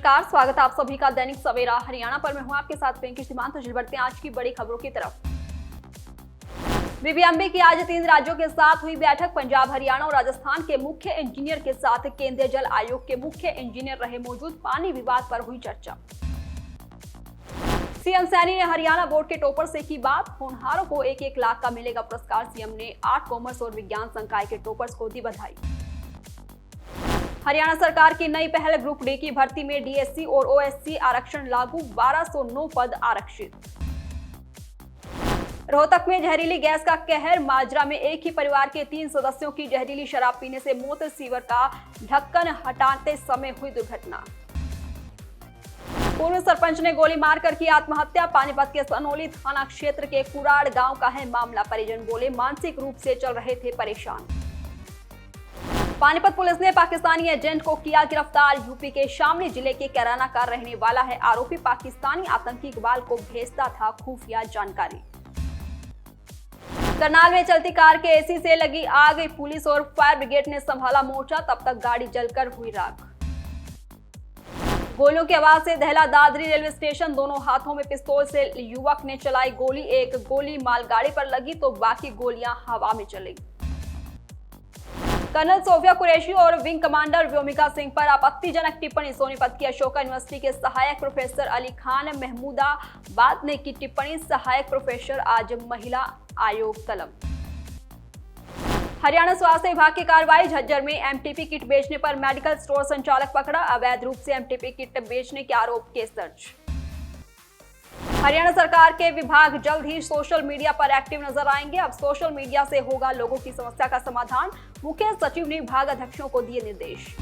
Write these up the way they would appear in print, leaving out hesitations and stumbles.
नमस्कार, स्वागत है आप सभी का दैनिक सवेरा हरियाणा पर। मैं हूं आपके साथ पिंकी सीमान। तो बढ़ते हैं आज की बड़ी खबरों की तरफ। बीबीएमबी की आज 3 राज्यों के साथ हुई बैठक। पंजाब, हरियाणा और राजस्थान के मुख्य इंजीनियर के साथ केंद्रीय जल आयोग के मुख्य इंजीनियर रहे मौजूद। पानी विवाद पर हुई चर्चा। सीएम सैनी ने हरियाणा बोर्ड के टॉपर से की बात। होनहारों को 1-1 लाख का मिलेगा पुरस्कार। सीएम ने 8 कॉमर्स और विज्ञान संकाय के टॉपर्स को दी बधाई। हरियाणा सरकार की नई पहल, ग्रुप डी की भर्ती में डीएससी और ओएससी आरक्षण लागू, 1209 पद आरक्षित। रोहतक में जहरीली गैस का कहर, माजरा में एक ही परिवार के 3 सदस्यों की जहरीली शराब पीने से मौत। सीवर का ढक्कन हटाते समय हुई दुर्घटना। पूर्व सरपंच ने गोली मारकर की आत्महत्या। पानीपत के सनोली थाना क्षेत्र के कुराड़ गांव का है मामला। परिजन बोले मानसिक रूप से चल रहे थे परेशान। पानीपत पुलिस ने पाकिस्तानी एजेंट को किया गिरफ्तार। यूपी के शामली जिले के कैराना का रहने वाला है आरोपी। पाकिस्तानी आतंकी इकबाल को भेजता था खुफिया जानकारी। करनाल में चलती कार के एसी से लगी आग, पुलिस और फायर ब्रिगेड ने संभाला मोर्चा। तब तक गाड़ी जलकर हुई राख। गोलियों की आवाज से दहला दादरी रेलवे स्टेशन। दोनों हाथों में पिस्तौल से युवक ने चलाई गोली। एक गोली मालगाड़ी पर लगी तो बाकी गोलियां हवा में चली। कर्नल सोफिया कुरैशी और विंग कमांडर व्योमिका सिंह पर आपत्तिजनक टिप्पणी। सोनीपत की अशोका यूनिवर्सिटी के सहायक प्रोफेसर अली खान महमूदाबाद ने की टिप्पणी। सहायक प्रोफेसर आज महिला आयोग तलब। हरियाणा स्वास्थ्य विभाग की कार्रवाई। झज्जर में एमटीपी किट बेचने पर मेडिकल स्टोर संचालक पकड़ा। अवैध रूप से एमटीपी किट बेचने के आरोप केस दर्ज। हरियाणा सरकार के विभाग जल्द ही सोशल मीडिया पर एक्टिव नजर आएंगे। अब सोशल मीडिया से होगा लोगों की समस्या का समाधान। मुख्य सचिव ने विभाग अध्यक्षों को दिए निर्देश।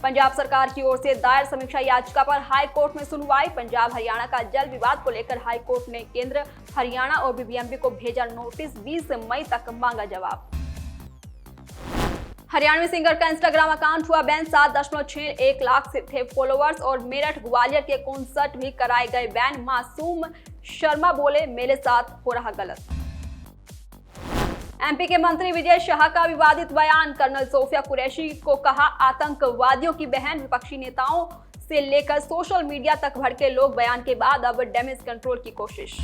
पंजाब सरकार की ओर से दायर समीक्षा याचिका पर हाई कोर्ट में सुनवाई। पंजाब हरियाणा का जल विवाद को लेकर हाई कोर्ट ने केंद्र, हरियाणा और बीबीएमबी को भेजा नोटिस। 20 मई तक मांगा जवाब। हरियाणवी सिंगर का इंस्टाग्राम अकाउंट हुआ बैन। 7.61 लाख से थे फॉलोअर्स। और मेरठ ग्वालियर के कॉन्सर्ट भी कराए गए बैन। मासूम शर्मा बोले मेरे साथ हो रहा गलत। एमपी के मंत्री विजय शाह का विवादित बयान। कर्नल सोफिया कुरैशी को कहा आतंकवादियों की बहन। विपक्षी नेताओं से लेकर सोशल मीडिया तक भड़के लोग। बयान के बाद अब डैमेज कंट्रोल की कोशिश।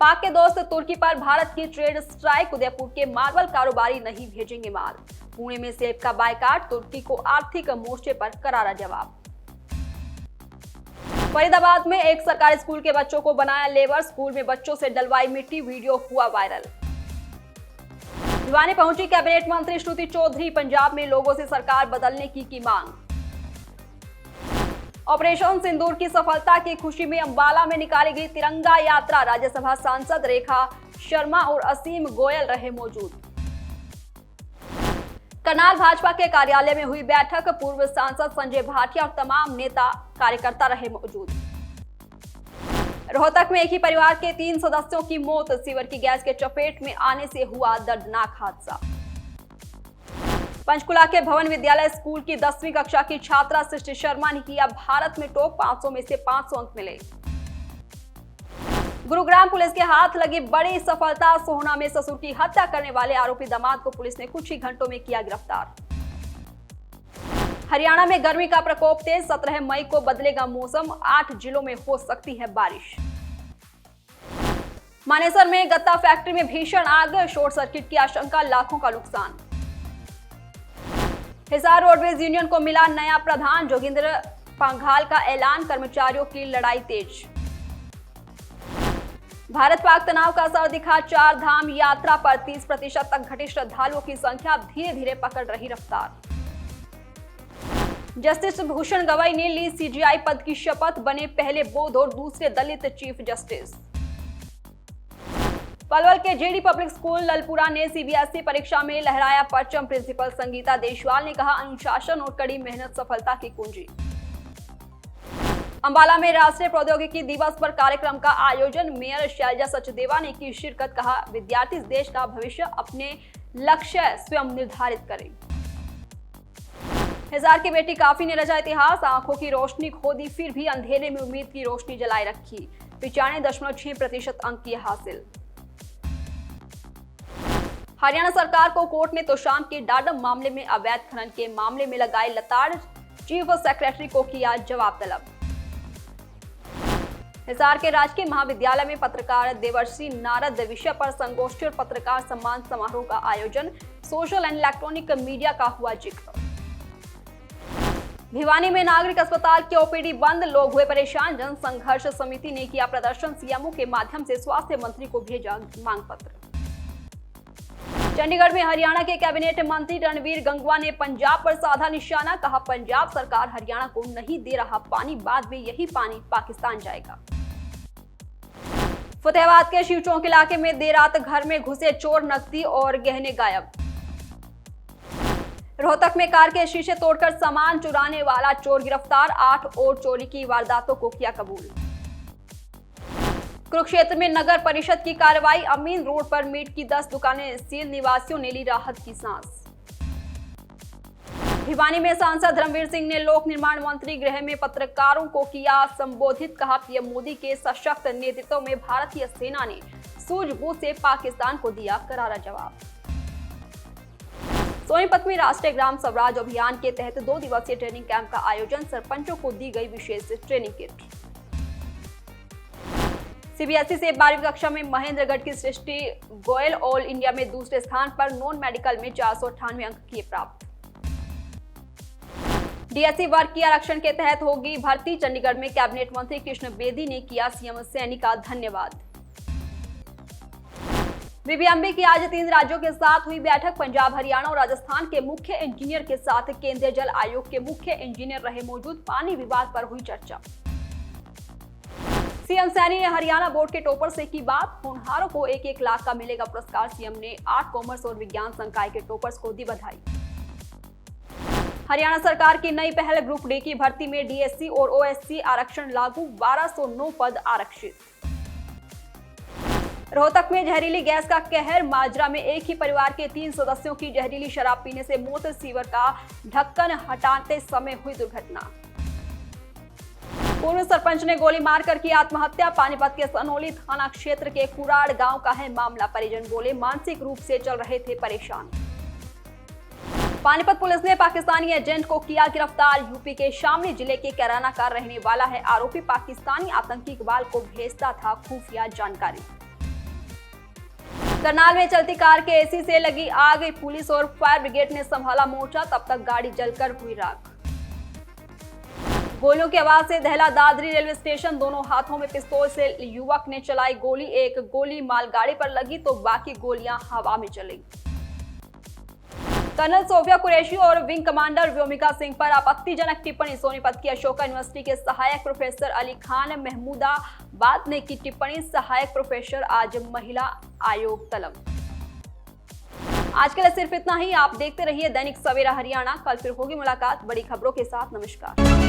पाक के दोस्त तुर्की पर भारत की ट्रेड स्ट्राइक। उदयपुर के मार्बल कारोबारी नहीं भेजेंगे माल। पुणे में सेब का बायकाट। तुर्की को आर्थिक मोर्चे पर करारा जवाब। फरीदाबाद में एक सरकारी स्कूल के बच्चों को बनाया लेबर। स्कूल में बच्चों से डलवाई मिट्टी, वीडियो हुआ वायरल। भिवानी पहुंची कैबिनेट मंत्री श्रुति चौधरी। पंजाब में लोगों से सरकार बदलने की मांग। ऑपरेशन सिंदूर की सफलता की खुशी में अंबाला में निकाली गई तिरंगा यात्रा। राज्यसभा सांसद रेखा शर्मा और असीम गोयल रहे मौजूद। करनाल भाजपा के कार्यालय में हुई बैठक। पूर्व सांसद संजय भाटिया और तमाम नेता कार्यकर्ता रहे मौजूद। रोहतक में एक ही परिवार के 3 सदस्यों की मौत। सीवर की गैस के चपेट में आने से हुआ दर्दनाक हादसा। पंचकुला के भवन विद्यालय स्कूल की 10वीं कक्षा की छात्रा सृष्टि शर्मा ने किया भारत में टॉप। 500 में से 500 अंक मिले। गुरुग्राम पुलिस के हाथ लगी बड़ी सफलता। सोहना में ससुर की हत्या करने वाले आरोपी दामाद को पुलिस ने कुछ ही घंटों में किया गिरफ्तार। हरियाणा में गर्मी का प्रकोप तेज। 17 मई को बदलेगा मौसम। 8 जिलों में हो सकती है बारिश। मानेसर में गत्ता फैक्ट्री में भीषण आग। शॉर्ट सर्किट की आशंका, लाखों का नुकसान। हिसार रोडवेज यूनियन को मिला नया प्रधान। जोगिंदर पंघाल का ऐलान। कर्मचारियों की लड़ाई तेज। भारत पाक तनाव का असर दिखा 4 धाम यात्रा पर। 30% तक घटी श्रद्धालुओं की संख्या। धीरे धीरे पकड़ रही रफ्तार। जस्टिस भूषण गवई ने ली सीजीआई पद की शपथ। बने पहले बौद्ध और दूसरे दलित चीफ जस्टिस। पलवल के जेडी पब्लिक स्कूल ललपुरा ने सीबीएसई परीक्षा में लहराया परचम। प्रिंसिपल संगीता देशवाल ने कहा अनुशासन और कड़ी मेहनत सफलता की कुंजी। अंबाला में राष्ट्रीय प्रौद्योगिकी दिवस पर कार्यक्रम का आयोजन। मेयर शैलजा सचदेवा ने की शिरकत। कहा विद्यार्थी देश का भविष्य, अपने लक्ष्य स्वयं निर्धारित करें। हिसार की बेटी काफी ने रचा इतिहास। आंखों की रोशनी खो दी, फिर भी अंधेरे में उम्मीद की रोशनी जलाए रखी। 95.6% अंक किए हासिल। हरियाणा सरकार को कोर्ट ने तोशाम के डाडम मामले में अवैध खनन के मामले में लगाए लताड़ चीफ सेक्रेटरी को किया जवाब तलब। हिसार के राजकीय महाविद्यालय में पत्रकार देवर्षि नारद विषय पर संगोष्ठी और पत्रकार सम्मान समारोह का आयोजन। सोशल एंड इलेक्ट्रॉनिक मीडिया का हुआ जिक्र। भिवानी में नागरिक अस्पताल के ओपीडी बंद, लोग हुए परेशान। जन संघर्ष समिति ने किया प्रदर्शन, सीएमओ के माध्यम से स्वास्थ्य मंत्री को भेजा मांग पत्र। चंडीगढ़ में हरियाणा के कैबिनेट मंत्री रणवीर गंगवा ने पंजाब पर साधा निशाना, कहा पंजाब सरकार हरियाणा को नहीं दे रहा पानी, बाद में यही पानी पाकिस्तान जाएगा। फतेहाबाद के शिव चौक इलाके में देर रात घर में घुसे चोर, नकदी और गहने गायब। रोहतक में कार के शीशे तोड़कर सामान चुराने वाला चोर गिरफ्तार, 8 और चोरी की वारदातों को किया कबूल। कुरुक्षेत्र में नगर परिषद की कार्रवाई, अमीन रोड पर मीट की 10 दुकानें सील, निवासियों ने ली राहत की सांस। भिवानी में सांसद धर्मवीर सिंह ने लोक निर्माण मंत्री गृह में पत्रकारों को किया संबोधित, कहा पीएम मोदी के सशक्त नेतृत्व में भारतीय सेना ने सूझबूझ से पाकिस्तान को दिया करारा जवाब। सोनीपत में राष्ट्रीय ग्राम स्वराज अभियान के तहत 2 दिवसीय ट्रेनिंग कैंप का आयोजन, सरपंचों को दी गई विशेष ट्रेनिंग किट। सीबीएसई से 12वीं कक्षा में महेंद्रगढ़ की सृष्टि गोयल ऑल इंडिया में दूसरे स्थान पर, नॉन मेडिकल में 498 अंक किए प्राप्त। डीएससी वर्ग की आरक्षण के तहत होगी भर्ती, चंडीगढ़ में कैबिनेट मंत्री कृष्ण बेदी ने किया सीएम सैनी का धन्यवाद। बीबीएमबी की आज 3 राज्यों के साथ हुई बैठक, पंजाब, हरियाणा और राजस्थान के मुख्य इंजीनियर के साथ केंद्रीय जल आयोग के मुख्य इंजीनियर रहे मौजूद, पानी विवाद पर हुई चर्चा। सीएम सैनी ने हरियाणा बोर्ड के टॉपर से की बात, होनहारों को 1-1 लाख का मिलेगा पुरस्कार, सीएम ने आर्ट, कॉमर्स और विज्ञान संकाय के टॉपर्स को दी बधाई। हरियाणा सरकार की नई पहल, ग्रुप डी की भर्ती में डीएससी और ओएससी आरक्षण लागू, 1209 पद आरक्षित। रोहतक में जहरीली गैस का कहर, माजरा में एक ही परिवार के 3 सदस्यों की जहरीली शराब पीने से मौत, सीवर का ढक्कन हटाते समय हुई दुर्घटना। पूर्व सरपंच ने गोली मारकर की आत्महत्या, पानीपत के सनोली थाना क्षेत्र के कुराड़ गांव का है मामला, परिजन बोले मानसिक रूप से चल रहे थे परेशान। पानीपत पुलिस ने पाकिस्तानी एजेंट को किया गिरफ्तार, यूपी के शामली जिले के कैराना का रहने वाला है आरोपी, पाकिस्तानी आतंकी इकबाल को भेजता था खुफिया जानकारी। करनाल में चलती कार के एसी से लगी आग, पुलिस और फायर ब्रिगेड ने संभाला मोर्चा, तब तक गाड़ी जलकर हुई राख। गोलियों की आवाज से दहला दादरी रेलवे स्टेशन, दोनों हाथों में पिस्तौल से युवक ने चलाई गोली, एक गोली मालगाड़ी पर लगी तो बाकी गोलियां हवा में चली। कर्नल सोफिया कुरैशी और विंग कमांडर व्योमिका सिंह पर आपत्तिजनक टिप्पणी, सोनीपत की अशोका यूनिवर्सिटी के सहायक प्रोफेसर अली खान महमूदाबाद ने की टिप्पणी, सहायक प्रोफेसर आज महिला आयोग तलब। आज के लिए सिर्फ इतना ही। आप देखते रहिए दैनिक सवेरा हरियाणा, कल फिर होगी मुलाकात बड़ी खबरों के साथ। नमस्कार।